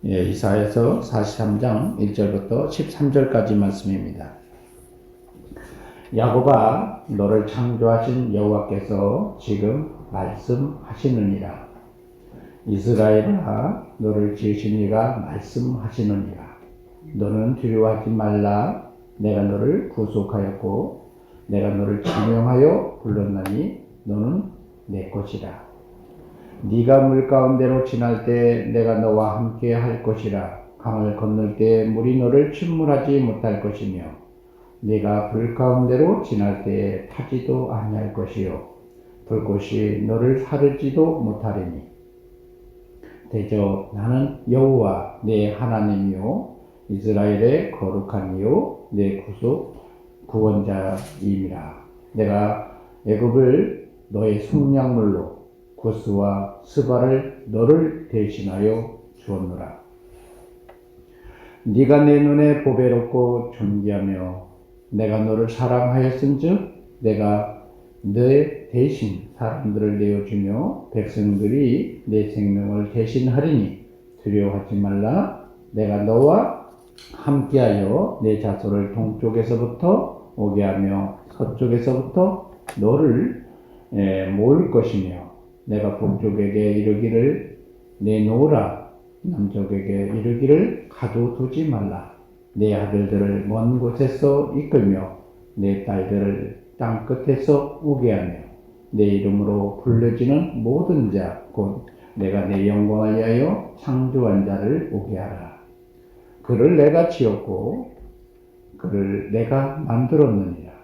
이사야서 43장 1절부터 13절까지 말씀입니다. 야곱아, 너를 창조하신 여호와께서 지금 말씀하시느니라. 이스라엘아, 너를 지으신 이가 말씀하시느니라. 너는 두려워하지 말라. 내가 너를 구속하였고 내가 너를 지명하여 불렀나니 너는 내 것이라. 네가 물 가운데로 지날 때 내가 너와 함께 할 것이라. 강을 건널 때 물이 너를 침몰하지 못할 것이며 네가 불 가운데로 지날 때에 타지도 아니할 것이요 불꽃이 너를 사르지도 못하리니 대저 나는 여호와 내 하나님이요 이스라엘의 거룩한 이요 내 구원자임이라. 내가 애굽을 너의 속량물로 구스와 스바를 너를 대신하여 주었노라. 네가 내 눈에 보배롭고 존귀하며 내가 너를 사랑하였은즉 내가 내 대신 사람들을 내어주며 백성들이 내 생명을 대신하리니 두려워하지 말라. 내가 너와 함께하여 내 자손을 동쪽에서부터 오게 하며 서쪽에서부터 너를 모을 것이며 내가 북쪽에게 이르기를 내놓으라. 남쪽에게 이르기를 가둬두지 말라. 내 아들들을 먼 곳에서 이끌며 내 딸들을 땅 끝에서 오게 하며 내 이름으로 불려지는 모든 자 곧 내가 내 영광을 위하여 창조한 자를 오게 하라. 그를 내가 지었고 그를 내가 만들었느니라.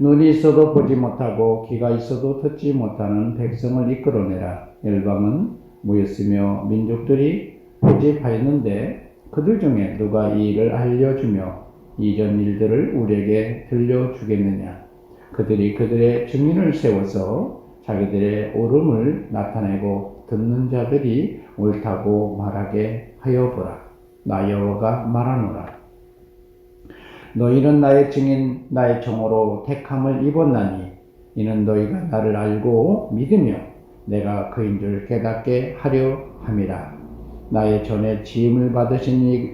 눈이 있어도 보지 못하고 귀가 있어도 듣지 못하는 백성을 이끌어내라. 열방은 모였으며 민족들이 고집하였는데 그들 중에 누가 이 일을 알려주며 이전 일들을 우리에게 들려주겠느냐. 그들이 그들의 증인을 세워서 자기들의 옳음을 나타내고 듣는 자들이 옳다고 말하게 하여 보라. 나 여호와가 말하노라. 너희는 나의 증인 나의 종으로 택함을 입었나니 이는 너희가 나를 알고 믿으며 내가 그인 줄 깨닫게 하려 함이라. 나의 전에 지음을 받으신 이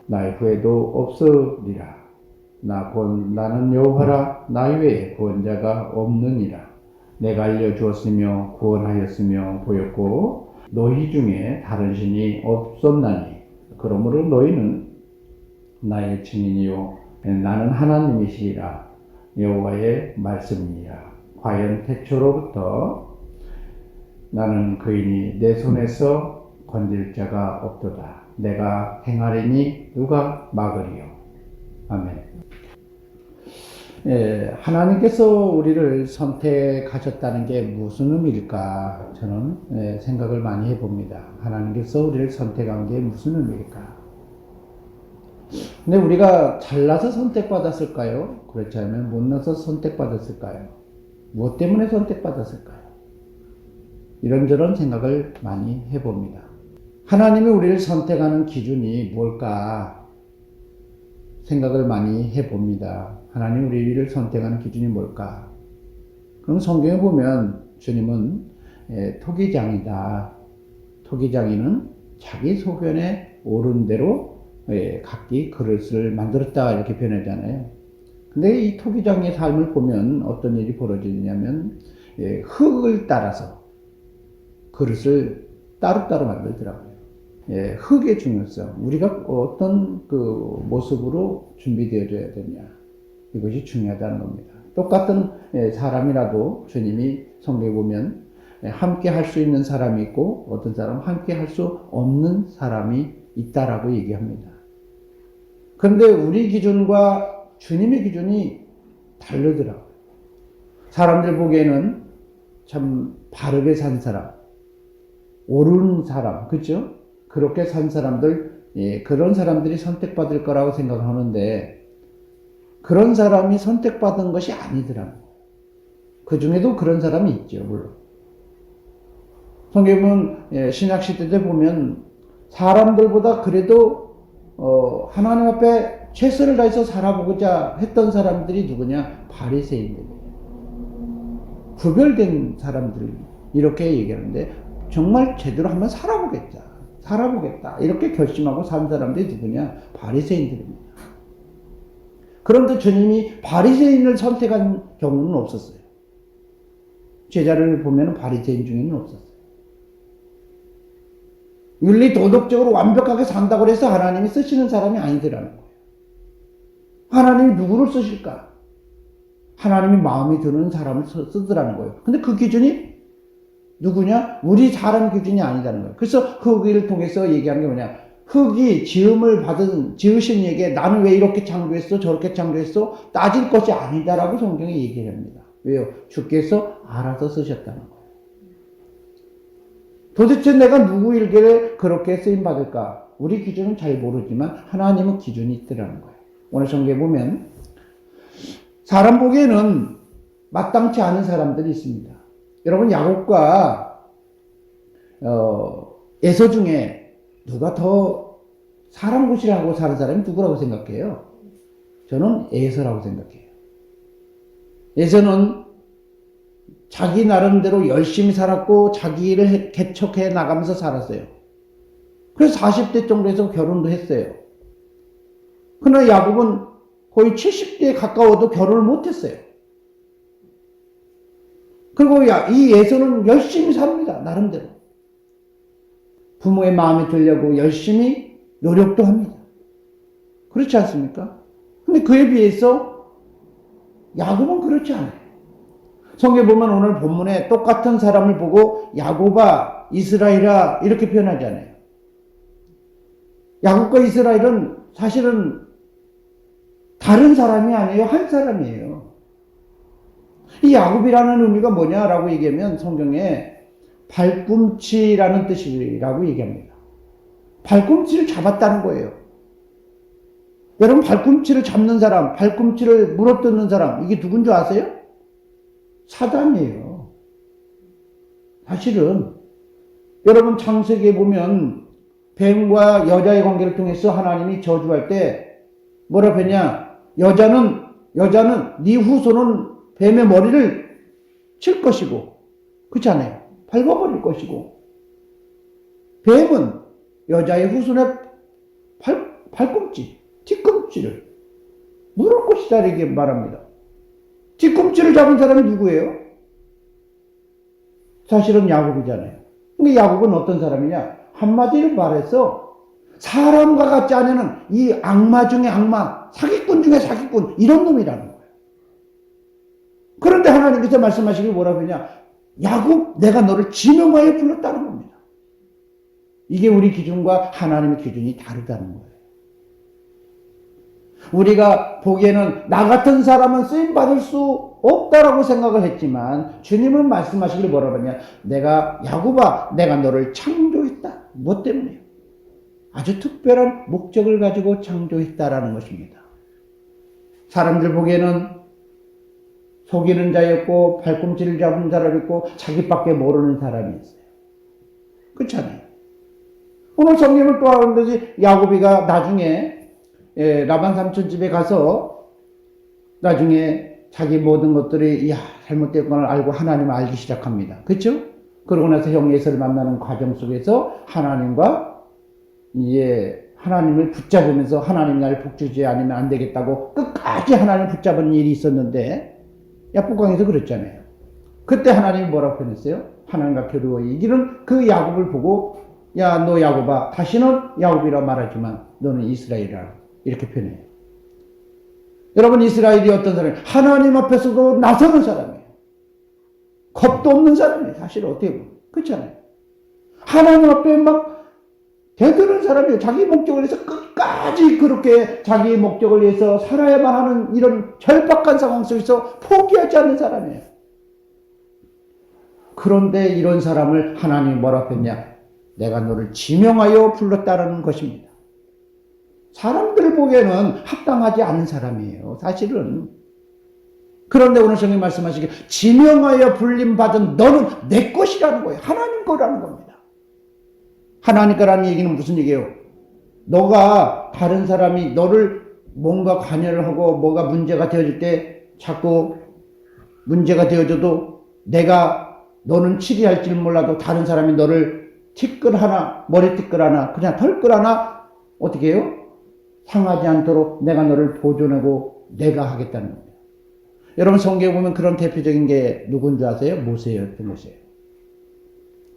나의 후에도 없으리라. 나는 여호와라. 나 외에 구원자가 없느니라. 내가 알려주었으며 구원하였으며 보였고 너희 중에 다른 신이 없었나니 그러므로 너희는 나의 증인이요 나는 하나님이시라. 여호와의 말씀이니라. 과연 태초로부터 나는 그이니 내 손에서 건질 자가 없도다. 내가 행하리니 누가 막으리요. 아멘. 하나님께서 우리를 선택하셨다는 게 무슨 의미일까? 저는 생각을 많이 해봅니다. 하나님께서 우리를 선택한 게 무슨 의미일까? 근데 우리가 잘나서 선택받았을까요? 그렇지 않으면 못나서 선택받았을까요? 무엇 때문에 선택받았을까요? 이런저런 생각을 많이 해봅니다. 하나님이 우리를 선택하는 기준이 뭘까? 생각을 많이 해봅니다. 하나님 우리를 선택하는 기준이 뭘까? 그럼 성경에 보면 주님은 토기장이다. 토기장이는 자기 소견에 옳은 대로 각기 그릇을 만들었다 이렇게 표현하잖아요. 근데 이 토기장의 삶을 보면 어떤 일이 벌어지냐면 흙을 따라서 그릇을 따로따로 만들더라고요. 흙의 중요성, 우리가 어떤 그 모습으로 준비되어져야 되냐, 이것이 중요하다는 겁니다. 똑같은 사람이라도 주님이 성경에 보면 함께 할 수 있는 사람이 있고 어떤 사람은 함께 할 수 없는 사람이 있다라고 얘기합니다. 그런데 우리 기준과 주님의 기준이 다르더라고요. 사람들 보기에는 참 바르게 산 사람, 옳은 사람, 그렇죠? 그렇게 산 사람들, 그런 사람들이 선택받을 거라고 생각하는데 그런 사람이 선택받은 것이 아니더라고요. 그 중에도 그런 사람이 있죠, 물론. 성경은 신약시대 때 보면 사람들보다 그래도 하나님 앞에 최선을 다해서 살아보고자 했던 사람들이 누구냐? 바리새인들이에요. 구별된 사람들 이렇게 얘기하는데 정말 제대로 한번 살아보겠다. 살아보겠다. 이렇게 결심하고 산 사람들이 누구냐? 바리새인들입니다. 그런데 주님이 바리새인을 선택한 경우는 없었어요. 제자를 보면 바리새인 중에는 없었어요. 윤리 도덕적으로 완벽하게 산다고 해서 하나님이 쓰시는 사람이 아니더라는 거예요. 하나님이 누구를 쓰실까? 하나님이 마음에 드는 사람을 쓰더라는 거예요. 근데 그 기준이 누구냐? 우리 사람 기준이 아니다는 거예요. 그래서 흙을 통해서 얘기한 게 뭐냐? 흙이 지음을 받은 지으신에게 나는 왜 이렇게 창조했어? 저렇게 창조했어? 따질 것이 아니다라고 성경이 얘기를 합니다. 왜요? 주께서 알아서 쓰셨다는 거예요. 도대체 내가 누구 일기를 그렇게 쓰임받을까? 우리 기준은 잘 모르지만 하나님은 기준이 있더라는 거예요. 오늘 성경에 보면 사람 보기에는 마땅치 않은 사람들이 있습니다. 여러분 야곱과 에서 중에 누가 더 사람 구실하고 사는 사람이 누구라고 생각해요? 저는 에서라고 생각해요. 에서는 자기 나름대로 열심히 살았고 자기 일을 개척해 나가면서 살았어요. 그래서 40대 정도에서 결혼도 했어요. 그러나 야곱은 거의 70대에 가까워도 결혼을 못했어요. 그리고 이 에서는 열심히 삽니다. 나름대로. 부모의 마음에 들려고 열심히 노력도 합니다. 그렇지 않습니까? 근데 그에 비해서 야곱은 그렇지 않아요. 성경에 보면 오늘 본문에 똑같은 사람을 보고 야곱아, 이스라엘아 이렇게 표현하지 않아요. 야곱과 이스라엘은 사실은 다른 사람이 아니에요. 한 사람이에요. 이 야곱이라는 의미가 뭐냐라고 얘기하면 성경에 발꿈치라는 뜻이라고 얘기합니다. 발꿈치를 잡았다는 거예요. 여러분 발꿈치를 잡는 사람, 발꿈치를 물어뜯는 사람 이게 누군 줄 아세요? 사단이에요. 사실은 여러분 창세기에 보면 뱀과 여자의 관계를 통해서 하나님이 저주할 때 뭐라고 했냐? 여자는 네 후손은 뱀의 머리를 칠 것이고 그렇지 않아요? 밟아버릴 것이고 뱀은 여자의 후손의 발꿈치, 뒤꿈치를 물을 것이다 이렇게 말합니다. 뒤꿈치를 잡은 사람이 누구예요? 사실은 야곱이잖아요. 근데 야곱은 어떤 사람이냐? 한마디로 말해서 사람과 같지 않은 이 악마 중에 악마, 사기꾼 중에 사기꾼 이런 놈이라는 거예요. 그런데 하나님께서 말씀하시길 뭐라고 하냐? 야곱 내가 너를 지명하여 불렀다는 겁니다. 이게 우리 기준과 하나님의 기준이 다르다는 거예요. 우리가 보기에는 나 같은 사람은 쓰임받을 수 없다라고 생각을 했지만 주님은 말씀하시길 뭐라고 하냐? 내가 야곱아 내가 너를 창조했다. 뭐 때문에요? 아주 특별한 목적을 가지고 창조했다라는 것입니다. 사람들 보기에는 속이는 자였고 발꿈치를 잡은 사람이 있고 자기밖에 모르는 사람이 있어요. 그렇잖아요. 오늘 성경을 또 하는 것이 야곱이가 나중에 라반 삼촌 집에 가서 나중에 자기 모든 것들이 잘못된 걸 알고 하나님을 알기 시작합니다. 그렇죠? 그러고 나서 형 에서를 만나는 과정 속에서 하나님과 이제 하나님을 붙잡으면서 하나님 나를 복주지 않으면 안 되겠다고 끝까지 하나님을 붙잡은 일이 있었는데 야복강에서 그랬잖아요. 그때 하나님이 뭐라고 표현했어요? 하나님과 겨루어 이기는 그 야곱을 보고 야 너 야곱아 다시는 야곱이라 말하지만 너는 이스라엘이라 이렇게 표현해요. 여러분 이스라엘이 어떤 사람이에요? 하나님 앞에서도 나서는 사람이에요. 겁도 없는 사람이에요. 사실 어떻게 보면. 그렇잖아요. 하나님 앞에 막 대드는 사람이에요. 자기 목적을 위해서 끝까지 그렇게 자기 목적을 위해서 살아야만 하는 이런 절박한 상황 속에서 포기하지 않는 사람이에요. 그런데 이런 사람을 하나님이 뭐라고 했냐? 내가 너를 지명하여 불렀다라는 것입니다. 사람들 보기에는 합당하지 않은 사람이에요. 사실은. 그런데 오늘 성경이 말씀하시기에 지명하여 불림받은 너는 내 것이라는 거예요. 하나님 거라는 겁니다. 하나님 거라는 얘기는 무슨 얘기예요? 너가 다른 사람이 너를 뭔가 관여를 하고 뭐가 문제가 되어질 때 자꾸 문제가 되어져도 너는 치리할 줄 몰라도 다른 사람이 너를 티끌 하나, 머리티끌 하나, 그냥 털끌 하나 어떻게 해요? 상하지 않도록 내가 너를 보존하고 내가 하겠다는 겁니다. 여러분 성경에 보면 그런 대표적인 게 누군지 아세요? 모세였던 것이에요.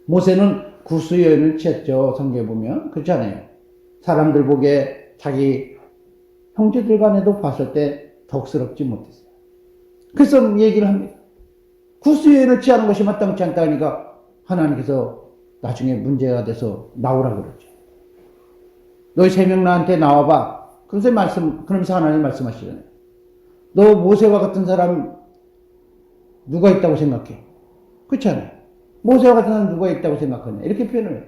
모세는 구수여인을 취했죠. 성경에 보면. 그렇지 않아요? 사람들 보기에 자기 형제들 간에도 봤을 때 덕스럽지 못했어요. 그래서 얘기를 합니다. 구수여인을 취하는 것이 마땅치 않다니까 하나님께서 나중에 문제가 돼서 나오라 그러죠. 너희 3명 나한테 나와봐. 그러면서 하나님 말씀하시잖아요. 너 모세와 같은 사람 누가 있다고 생각해? 그렇지 않아요? 모세와 같은 사람 누가 있다고 생각하냐? 이렇게 표현을 해요.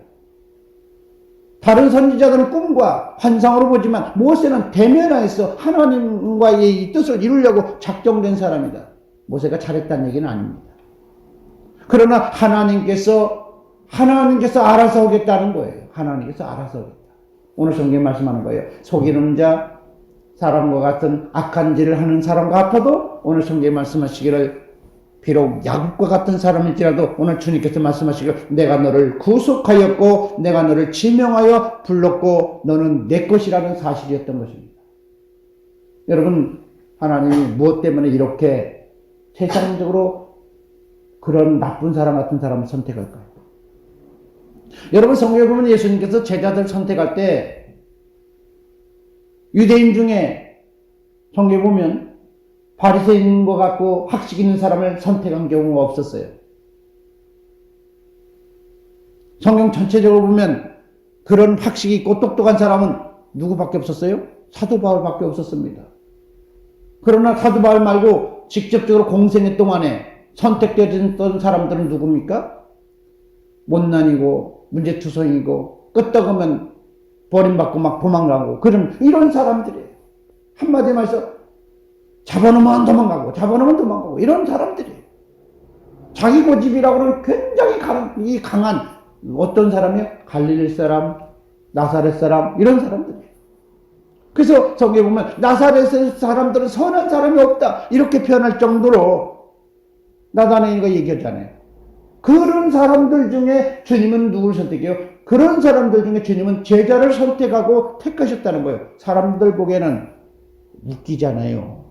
다른 선지자들은 꿈과 환상으로 보지만 모세는 대면하에서 하나님과의 이 뜻을 이루려고 작정된 사람이다. 모세가 잘했다는 얘기는 아닙니다. 그러나 하나님께서 알아서 오겠다는 거예요. 하나님께서 알아서 오겠다. 오늘 성경에 말씀하는 거예요. 속이는 자, 사람과 같은 악한 짓을 하는 사람 같아도 오늘 성경에 말씀하시기를 비록 야곱과 같은 사람일지라도 오늘 주님께서 말씀하시기를 내가 너를 구속하였고 내가 너를 지명하여 불렀고 너는 내 것이라는 사실이었던 것입니다. 여러분 하나님이 무엇 때문에 이렇게 세상적으로 그런 나쁜 사람 같은 사람을 선택할까요? 여러분 성경에 보면 예수님께서 제자들 선택할 때 유대인 중에 성경에 보면 바리새인인 것 같고 학식 있는 사람을 선택한 경우가 없었어요. 성경 전체적으로 보면 그런 학식이 있고 똑똑한 사람은 누구밖에 없었어요? 사도 바울밖에 없었습니다. 그러나 사도 바울 말고 직접적으로 공생의 동안에 선택되었던 사람들은 누굽니까? 못난이고 문제투성이고 끄떡하면 버림받고 막 도망가고 이런 사람들이에요. 한마디로 말해서 잡아놓으면 도망가고 이런 사람들이에요. 자기 고집이라고는 굉장히 강한 어떤 사람이요? 갈릴리 사람, 나사렛 사람 이런 사람들이에요. 그래서 성경에 보면 나사렛의 사람들은 선한 사람이 없다 이렇게 표현할 정도로 나다나엘과 얘기하잖아요. 그런 사람들 중에 주님은 누구를 선택해요? 그런 사람들 중에 주님은 제자를 선택하고 택하셨다는 거예요. 사람들 보기에는 웃기잖아요.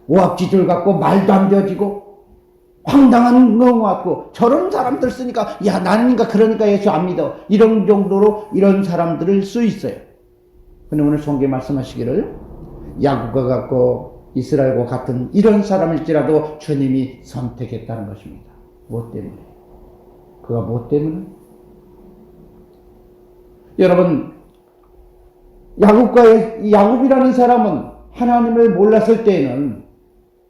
오합지졸 같고 말도 안 되어지고 황당한 거 같고 저런 사람들 쓰니까 야 나는가 그러니까 예수 안 믿어 이런 정도로 이런 사람들을 수 있어요. 근데 오늘 성경에 말씀하시기를 야곱과 같고 이스라엘과 같은 이런 사람일지라도 주님이 선택했다는 것입니다. 무엇 때문에? 그가 무엇 때문에? 여러분 야곱이라는 사람은 하나님을 몰랐을 때에는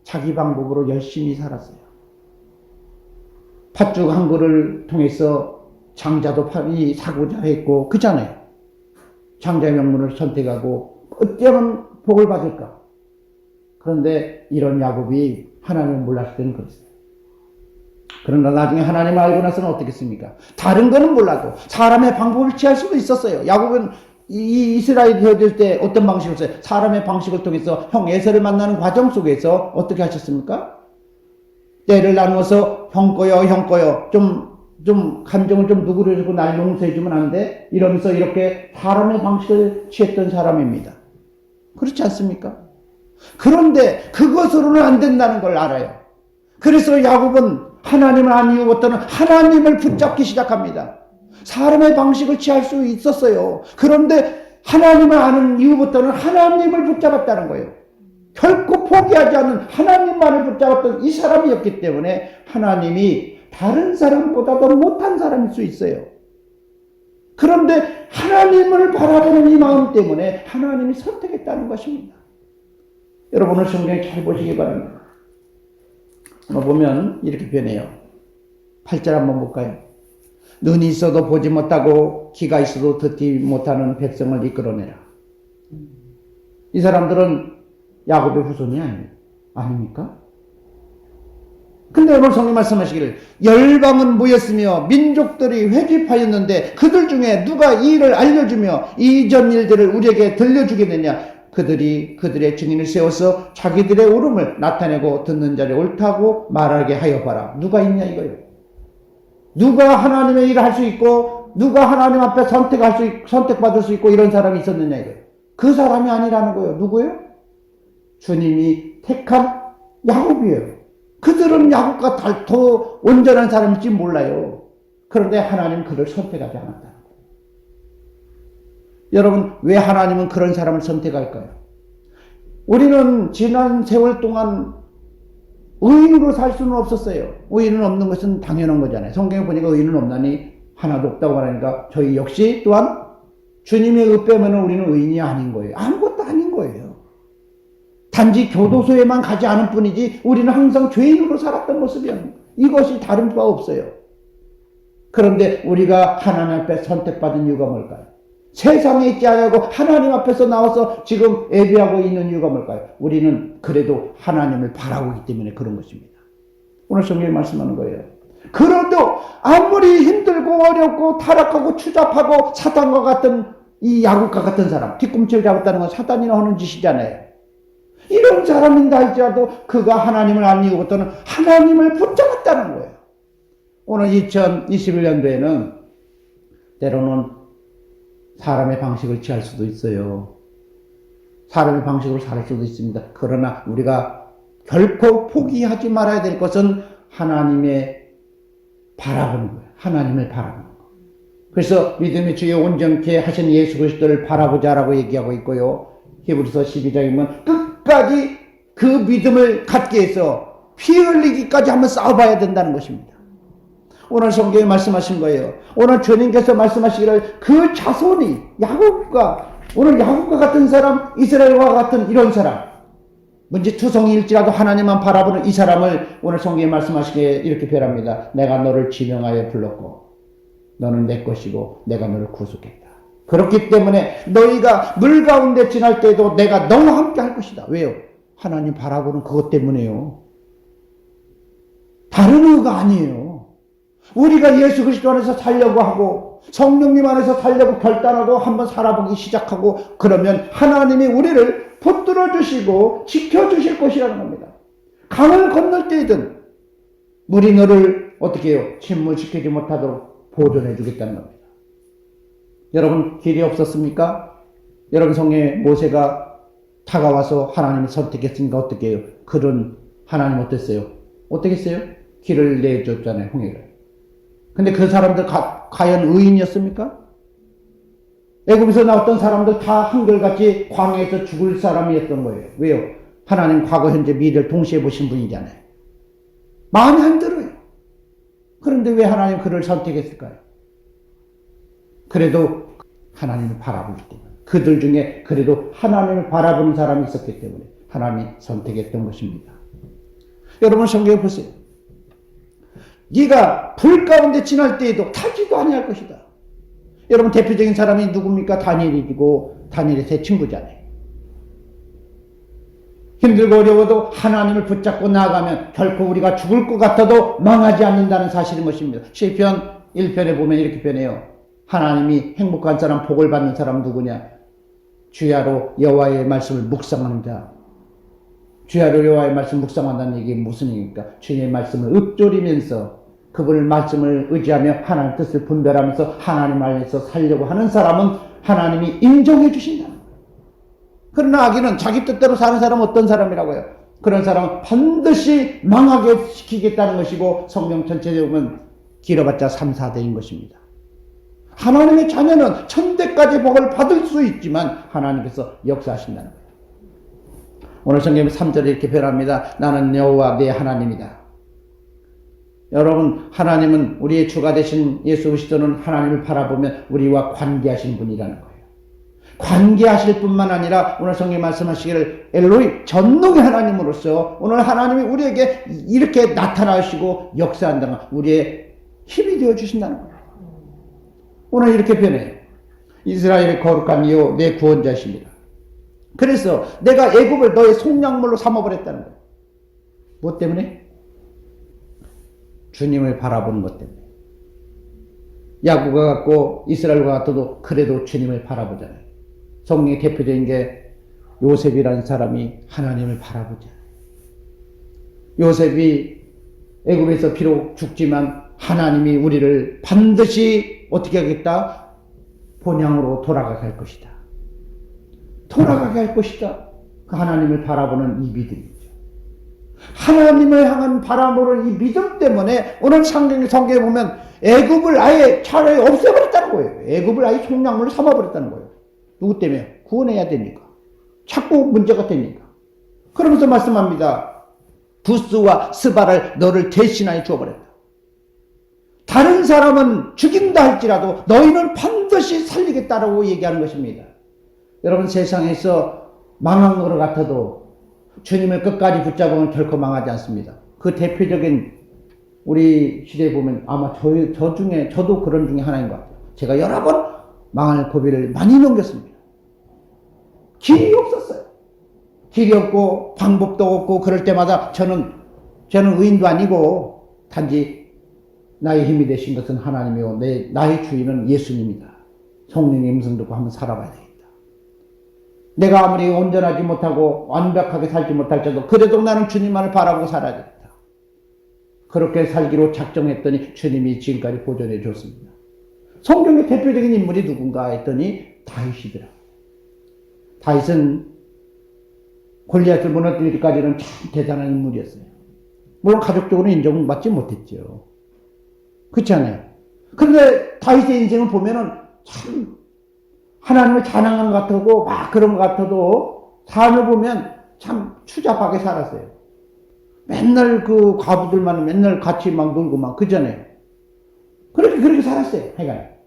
자기 방법으로 열심히 살았어요. 팥죽 한 그릇을 통해서 장자도 사고자 했고 그잖아요. 장자의 명분을 선택하고 어쩌면 복을 받을까. 그런데 이런 야곱이 하나님을 몰랐을 때는 그랬어요. 그러나 나중에 하나님을 알고 나서는 어떻겠습니까? 다른 거는 몰라도 사람의 방법을 취할 수도 있었어요. 야곱은 이스라엘이 되어질 때 어떤 방식을 써요? 사람의 방식을 통해서 형 에서를 만나는 과정 속에서 어떻게 하셨습니까? 때를 나누어서 형 거요 좀 감정을 좀 누그러주고 날 용서해주면 안 돼? 이러면서 이렇게 사람의 방식을 취했던 사람입니다. 그렇지 않습니까? 그런데 그것으로는 안 된다는 걸 알아요. 그래서 야곱은 하나님을 안 이후부터는 하나님을 붙잡기 시작합니다. 사람의 방식을 취할 수 있었어요. 그런데 하나님을 아는 이후부터는 하나님을 붙잡았다는 거예요. 결코 포기하지 않는 하나님만을 붙잡았던 이 사람이었기 때문에 하나님이 다른 사람보다도 못한 사람일 수 있어요. 그런데 하나님을 바라보는 이 마음 때문에 하나님이 선택했다는 것입니다. 여러분 오늘 성경에 잘 보시기 바랍니다. 보면 이렇게 표현해요. 8절 한번 볼까요? 눈이 있어도 보지 못하고 귀가 있어도 듣지 못하는 백성을 이끌어내라. 이 사람들은 야곱의 후손이 아닙니까? 근데 오늘 성경 말씀하시기를 열방은 모였으며 민족들이 회집하였는데 그들 중에 누가 이 일을 알려주며 이전 일들을 우리에게 들려주겠느냐? 그들이 그들의 증인을 세워서 자기들의 옳음을 나타내고 듣는 자를 옳다고 말하게 하여 봐라. 누가 있냐 이거예요. 누가 하나님의 일을 할 수 있고 누가 하나님 앞에 선택받을 수 있고 이런 사람이 있었느냐 이거예요. 그 사람이 아니라는 거예요. 누구예요? 주님이 택한 야곱이에요. 그들은 야곱과 더 온전한 사람일지 몰라요. 그런데 하나님은 그를 선택하지 않았다는 거예요. 여러분, 왜 하나님은 그런 사람을 선택할까요? 우리는 지난 세월 동안 의인으로 살 수는 없었어요. 의인은 없는 것은 당연한 거잖아요. 성경에 보니까 의인은 없나니 하나도 없다고 말하니까 저희 역시 또한 주님의 의 빼면 우리는 의인이 아닌 거예요. 아무것도 아닌 거예요. 단지 교도소에만 가지 않은 뿐이지 우리는 항상 죄인으로 살았던 모습이었는 거예요. 이것이 다른 바 없어요. 그런데 우리가 하나님 앞에 선택받은 이유가 뭘까요? 세상에 있지 않고 하나님 앞에서 나와서 지금 예배하고 있는 이유가 뭘까요? 우리는 그래도 하나님을 바라고 있기 때문에 그런 것입니다. 오늘 성경이 말씀하는 거예요. 그래도 아무리 힘들고 어렵고 타락하고 추잡하고 사탄과 같은 이 야곱과 같은 사람, 뒤꿈치를 잡았다는 건 사탄이나 하는 짓이잖아요. 이런 사람인다 할지라도 그가 하나님을 안 이유부터는 하나님을 붙잡았다는 거예요. 오늘 2021년도에는 때로는 사람의 방식을 취할 수도 있어요. 사람의 방식으로 살 수도 있습니다. 그러나 우리가 결코 포기하지 말아야 될 것은 하나님의 바라보는 거예요. 하나님을 바라보는 거예요. 그래서 믿음의 주에 온전케 하신 예수 그리스도를 바라보자라고 얘기하고 있고요. 히브리서 12장이면 끝까지 그 믿음을 갖게 해서 피 흘리기까지 한번 싸워봐야 된다는 것입니다. 오늘 성경에 말씀하신 거예요. 오늘 주님께서 말씀하시기를 그 자손이 오늘 야곱과 같은 사람, 이스라엘과 같은 이런 사람, 문제 투성이일지라도 하나님만 바라보는 이 사람을 오늘 성경에 말씀하시기에 이렇게 표현합니다. 내가 너를 지명하여 불렀고 너는 내 것이고 내가 너를 구속했다. 그렇기 때문에 너희가 물 가운데 지날 때에도 내가 너와 함께 할 것이다. 왜요? 하나님 바라보는 그것 때문에요. 다른 이유가 아니에요. 우리가 예수 그리스도 안에서 살려고 하고 성령님 안에서 살려고 결단하고 한번 살아보기 시작하고 그러면 하나님이 우리를 붙들어 주시고 지켜주실 것이라는 겁니다. 강을 건널 때이든 물이 너를 어떻게 해요? 침몰시키지 못하도록 보존해 주겠다는 겁니다. 여러분 길이 없었습니까? 여러분 성경에 모세가 다가와서 하나님을 선택했으니까 어떻게 해요? 그런 하나님 어땠어요? 어떻게 했어요? 길을 내줬잖아요. 홍해를. 근데 그 사람들 과연 의인이었습니까? 애굽에서 나왔던 사람들 다 한결같이 광야에서 죽을 사람이었던 거예요. 왜요? 하나님 과거, 현재, 미래를 동시에 보신 분이잖아요. 마음에 안 들어요. 그런데 왜 하나님 그를 선택했을까요? 그래도 하나님을 바라보기 때문에 그들 중에 그래도 하나님을 바라보는 사람이 있었기 때문에 하나님이 선택했던 것입니다. 여러분 성경에 보세요. 네가 불 가운데 지날 때에도 타지도 아니할 것이다. 여러분 대표적인 사람이 누굽니까? 다니엘이고 다니엘의 세 친구잖아요. 힘들고 어려워도 하나님을 붙잡고 나아가면 결코 우리가 죽을 것 같아도 망하지 않는다는 사실인 것입니다. 시편 1편에 보면 이렇게 표현해요. 하나님이 행복한 사람, 복을 받는 사람 누구냐? 주야로 여호와의 말씀을 묵상하는 자. 주야로 여호와의 말씀 묵상한다는 얘기 무슨 얘기입니까? 주님의 말씀을 읊조리면서 그분의 말씀을 의지하며 하나님 뜻을 분별하면서 하나님 안에서 살려고 하는 사람은 하나님이 인정해 주신다. 그러나 악인은 자기 뜻대로 사는 사람은 어떤 사람이라고요? 그런 사람은 반드시 망하게 시키겠다는 것이고 성경 전체적으로 보면 길어봤자 3, 4대인 것입니다. 하나님의 자녀는 천대까지 복을 받을 수 있지만 하나님께서 역사하신다는 거예요. 오늘 성경의 3절에 이렇게 표현합니다. 나는 여호와 내 하나님이다. 여러분 하나님은 우리의 주가 되신 예수 그리스도는 하나님을 바라보면 우리와 관계하신 분이라는 거예요. 관계하실 뿐만 아니라 오늘 성경에 말씀하시기를 엘로힘 전능의 하나님으로서 오늘 하나님이 우리에게 이렇게 나타나시고 역사한다는 우리의 힘이 되어주신다는 거예요. 오늘 이렇게 표현해요. 이스라엘의 거룩한 이요 내 구원자십니다. 그래서 내가 애굽을 너의 속량물로 삼아버렸다는 거예요. 뭐 때문에? 주님을 바라보는 것 때문에. 야곱과 같고 이스라엘과 같아도 그래도 주님을 바라보잖아요. 성경의 대표적인 게 요셉이라는 사람이 하나님을 바라보잖아요. 요셉이 애굽에서 비록 죽지만 하나님이 우리를 반드시 어떻게 하겠다? 본향으로 돌아가게 할 것이다. 돌아가게 할 것이다. 그 하나님을 바라보는 이 믿음이죠. 하나님을 향한 바라보는 이 믿음 때문에 오늘 성경에 보면 애굽을 아예 차라리 없애버렸다는 거예요. 애굽을 아예 속량물로 삼아버렸다는 거예요. 누구 때문에? 구원해야 되니까. 자꾸 문제가 되니까. 그러면서 말씀합니다. 부스와 스바를 너를 대신하여 주어버렸다. 다른 사람은 죽인다 할지라도 너희는 반드시 살리겠다라고 얘기하는 것입니다. 여러분, 세상에서 망한 것 같아도 주님을 끝까지 붙잡으면 결코 망하지 않습니다. 그 대표적인 우리 시대에 보면 아마 저도 그런 중에 하나인 것 같아요. 제가 여러 번 망할 고비를 많이 넘겼습니다. 길이 없었어요. 길이 없고 방법도 없고 그럴 때마다 저는 의인도 아니고 단지 나의 힘이 되신 것은 하나님이요 나의 주인은 예수님이다. 성령의 음성 듣고 한번 살아봐야 되겠다. 내가 아무리 온전하지 못하고 완벽하게 살지 못할지라도 그래도 나는 주님만을 바라보고 살아야겠다. 그렇게 살기로 작정했더니 주님이 지금까지 보존해 줬습니다. 성경의 대표적인 인물이 누군가 했더니 다윗이더라. 다윗은 골리앗을 무너뜨리기까지는 참 대단한 인물이었어요. 물론 가족적으로 인정받지 못했죠. 그렇지 않아요? 그런데 다윗의 인생을 보면은 참 하나님을 찬양하는 것 같고 막 그런 것 같아도 삶을 보면 참 추잡하게 살았어요. 맨날 그 과부들만 맨날 같이 막 놀고 막 그잖아요. 그렇게 살았어요. 하여간.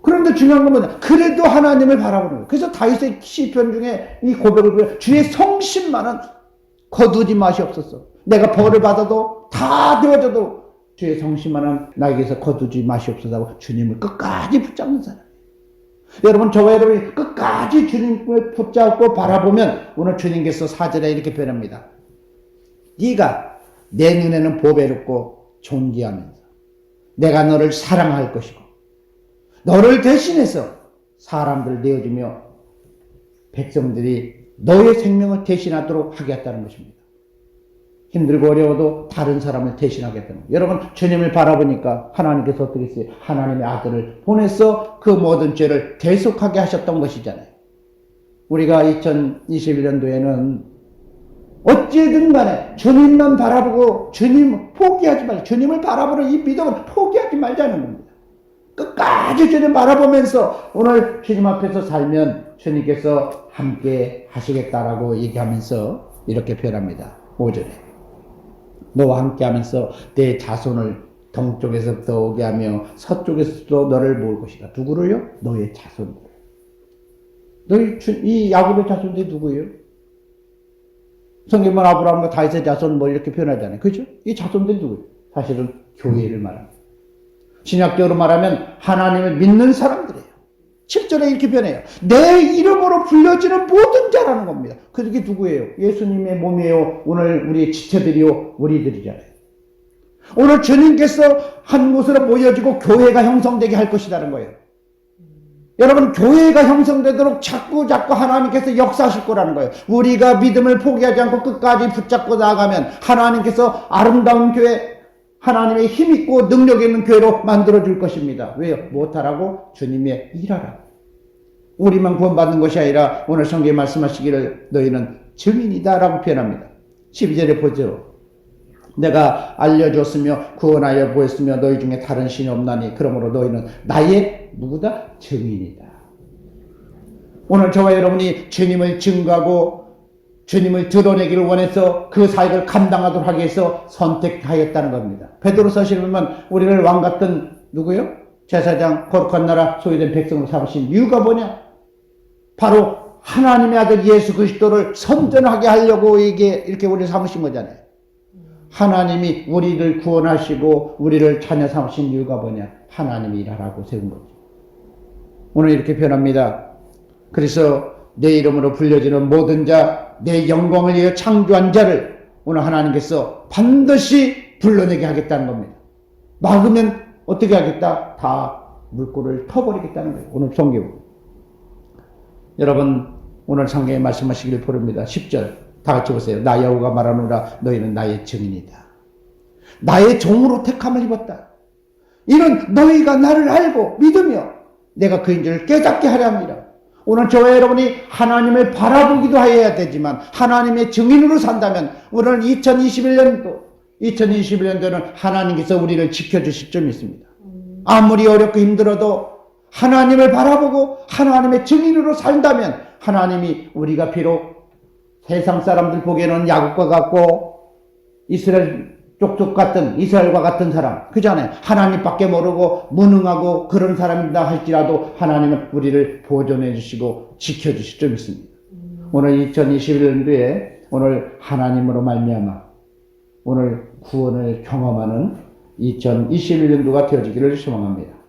그런데 중요한 건 뭐냐? 그래도 하나님을 바라보는 거예요. 그래서 다윗의 시편 중에 이 고백을 보면 주의 성심만은 거두지 마시옵소서. 내가 벌을 받아도 다 되어져도 주의 성심만은 나에게서 거두지 마시옵소서 하고 주님을 끝까지 붙잡는 사람. 여러분, 저와 여러분이 끝까지 주님을 붙잡고 바라보면 오늘 주님께서 4절에 이렇게 표현합니다. 네가 내 눈에는 보배롭고 존귀하면서 내가 너를 사랑할 것이고 너를 대신해서 사람들을 내어주며 백성들이 너의 생명을 대신하도록 하겠다는 것입니다. 힘들고 어려워도 다른 사람을 대신하겠다는 거예요. 여러분, 주님을 바라보니까 하나님께서 어떻게 했어요? 하나님의 아들을 보내서 그 모든 죄를 대속하게 하셨던 것이잖아요. 우리가 2021년도에는 어찌든 간에 주님만 바라보고 주님 포기하지 말자. 주님을 바라보는 이 믿음을 포기하지 말자는 겁니다. 끝까지 주님 바라보면서 오늘 주님 앞에서 살면 주님께서 함께 하시겠다라고 얘기하면서 이렇게 표현합니다. 5절에 너와 함께 하면서 내 자손을 동쪽에서부터 오게 하며 서쪽에서부터 너를 모을 것이다. 누구를요? 너의 자손들. 이 야곱의 자손들이 누구예요? 성경은 아브라함과 다윗의 자손 이렇게 표현하잖아요. 그죠? 이 자손들이 누구예요? 사실은 교회를 말합니다. 신약적으로 말하면 하나님을 믿는 사람들이에요. 7절에 이렇게 표현해요. 내 이름으로 불려지는 모든 자라는 겁니다. 그게 누구예요? 예수님의 몸이에요. 오늘 우리 지체들이요. 우리들이잖아요. 오늘 주님께서 한 곳으로 모여지고 교회가 형성되게 할 것이라는 거예요. 여러분, 교회가 형성되도록 자꾸 하나님께서 역사하실 거라는 거예요. 우리가 믿음을 포기하지 않고 끝까지 붙잡고 나아가면 하나님께서 아름다운 교회, 하나님의 힘있고 능력 있는 교회로 만들어줄 것입니다. 왜요? 무엇하라고? 주님의 일하라고. 우리만 구원받는 것이 아니라 오늘 성경에 말씀하시기를 너희는 증인이다 라고 표현합니다. 12절에 보죠. 내가 알려줬으며 구원하여 보였으며 너희 중에 다른 신이 없나니 그러므로 너희는 나의 누구다? 증인이다. 오늘 저와 여러분이 주님을 증거하고 주님을 드러내기를 원해서 그 사역을 감당하도록 하기 위해서 선택하였다는 겁니다. 베드로서신을 보면 우리를 왕 같은 누구요? 제사장, 거룩한 나라, 소유된 백성으로 삼으신 이유가 뭐냐? 바로 하나님의 아들 예수 그리스도를 선전하게 하려고 이렇게 우리를 삼으신 거잖아요. 하나님이 우리를 구원하시고 우리를 자녀 삼으신 이유가 뭐냐? 하나님이 일하라고 세운 거죠. 오늘 이렇게 표현합니다. 그래서 내 이름으로 불려지는 모든 자, 내 영광을 위해 창조한 자를 오늘 하나님께서 반드시 불러내게 하겠다는 겁니다. 막으면 어떻게 하겠다? 다 물꼬를 터버리겠다는 거예요. 오늘 성경. 여러분, 오늘 성경에 말씀하시기를 바랍니다. 10절 다 같이 보세요. 나 여호와가 말하노라 너희는 나의 증인이다. 나의 종으로 택함을 입었다. 이는 너희가 나를 알고 믿으며 내가 그인 줄 깨닫게 하려 합니다. 오늘 저와 여러분이 하나님을 바라보기도 해야 되지만 하나님의 증인으로 산다면 오늘 2021년도는 하나님께서 우리를 지켜주실 줄 믿습니다. 아무리 어렵고 힘들어도 하나님을 바라보고 하나님의 증인으로 산다면 하나님이 우리가 비록 세상 사람들 보기에는 야곱과 같고 이스라엘 족족 같은 이스라엘과 같은 사람 그잖아요. 하나님밖에 모르고 무능하고 그런 사람이다 할지라도 하나님은 우리를 보존해 주시고 지켜 주실 줄 믿습니다. 오늘 2021년도에 오늘 하나님으로 말미암아 오늘 구원을 경험하는 2021년도가 되어지기를 소망합니다.